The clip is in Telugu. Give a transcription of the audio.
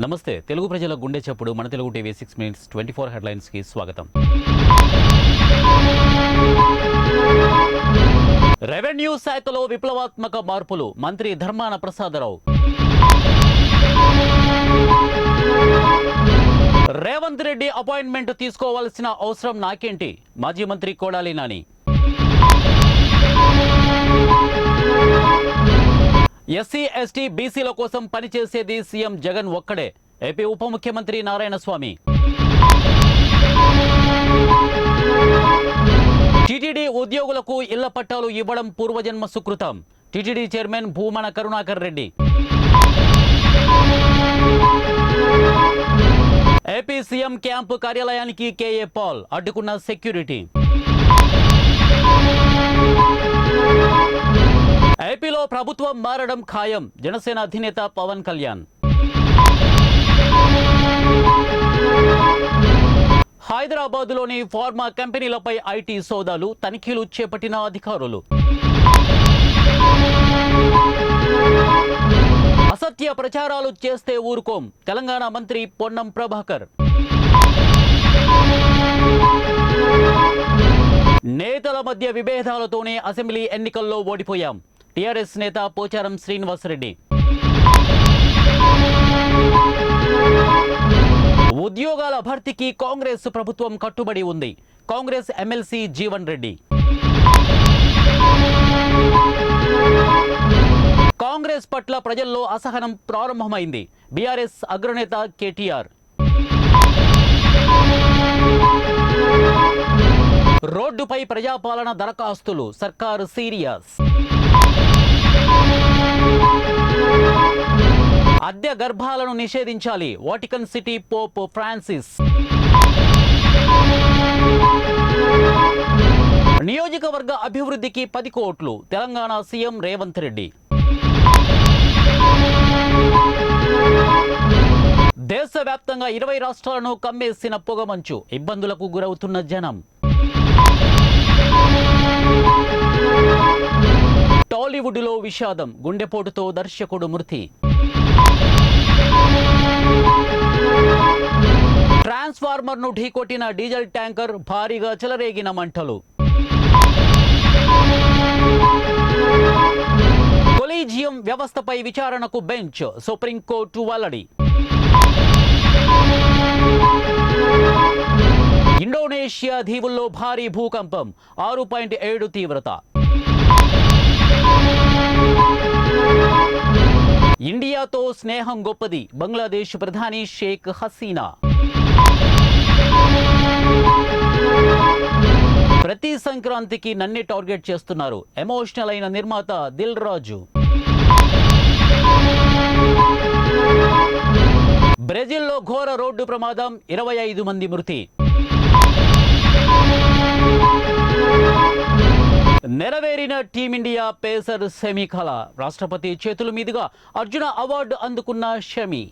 నమస్తే తెలుగు ప్రజల గుండె చప్పుడు మన తెలుగు టీవీ 6 మినిట్స్ 24 హెడ్లైన్స్ కి స్వాగతం. రెవెన్యూ శాఖలో విప్లవాత్మక మార్పులు మంత్రి ధర్మాన ప్రసాదరావు. రేవంత్ రెడ్డి అపాయింట్మెంట్ తీసుకోవాల్సిన అవసరం నాకేంటి మాజీ మంత్రి కొడాలి నాని. ఎస్సీ ఎస్టీ బీసీల కోసం పనిచేసేది సీఎం జగన్ ఒక్కడే ఏపీ ఉప ముఖ్యమంత్రి నారాయణ స్వామి. టీటీడీ ఉద్యోగులకు ఇళ్ల పట్టాలు ఇవ్వడం పూర్వజన్మ సుకృతం TTD chairman Bhumana Karunakar Reddy. AP CM camp కార్యాలయానికి కేఏ పాల్ అడ్డుకున్న సెక్యూరిటీ. ఏపీలో ప్రభుత్వం మారడం ఖాయం జనసేన అధినేత పవన్ కళ్యాణ్. హైదరాబాద్లోని ఫార్మా కంపెనీలపై ఐటీ సోదాలు తనిఖీలు చేపట్టిన అధికారులు. అసత్య ప్రచారాలు చేస్తే ఊరుకోం తెలంగాణ మంత్రి పొన్నం ప్రభాకర్. నేతల మధ్య విభేదాలతోనే అసెంబ్లీ ఎన్నికల్లో ఓడిపోయాం టీఆర్ఎస్ నేత పోచారం శ్రీనివాసరెడ్డి. ఉద్యోగాల భర్తీకి కాంగ్రెస్ ప్రభుత్వం కట్టుబడి ఉంది కాంగ్రెస్ ఎమ్మెల్సీ జీవన్ రెడ్డి. కాంగ్రెస్ పట్ల ప్రజల్లో అసహనం ప్రారంభమైంది బీఆర్ఎస్ అగ్రనేత కేటీఆర్. రోడ్డుపై ప్రజాపాలన దరఖాస్తులు సర్కారు సీరియస్. అద్దె గర్భాలను నిషేధించాలి వాటికన్ సిటీ పోప్ ఫ్రాన్సిస్. నియోజకవర్గ అభివృద్ధికి 10 కోట్లు తెలంగాణ సీఎం రేవంత్ రెడ్డి. దేశవ్యాప్తంగా 20 రాష్ట్రాలను కమ్మేసిన పొగమంచు ఇబ్బందులకు గురవుతున్న జనం. టాలీవుడ్లో విషాదం గుండెపోటుతో దర్శకుడు మృతి. ట్రాన్స్ఫార్మర్ను ఢీకొట్టిన డీజిల్ ట్యాంకర్ భారీగా చెలరేగిన మంటలు. కొలీజియం వ్యవస్థపై విచారణకు బెంచ్ సుప్రీంకోర్టు వెల్లడి. ఇండోనేషియా దీవుల్లో భారీ భూకంపం 6.7 తీవ్రత. ఇండియాతో స్నేహం గొప్పది బంగ్లాదేశ్ ప్రధాని షేక్ హసీనా. ప్రతి సంక్రాంతికి నన్నే టార్గెట్ చేస్తున్నారు ఎమోషనల్ అయిన నిర్మాత దిల్ రాజు. బ్రెజిల్లో ఘోర రోడ్డు ప్రమాదం 25 మంది మృతి. నెరవేరిన టీమిండియా పేసర్ సెమీ కళ రాష్ట్రపతి చేతుల మీదుగా అర్జున అవార్డు అందుకున్న షమి.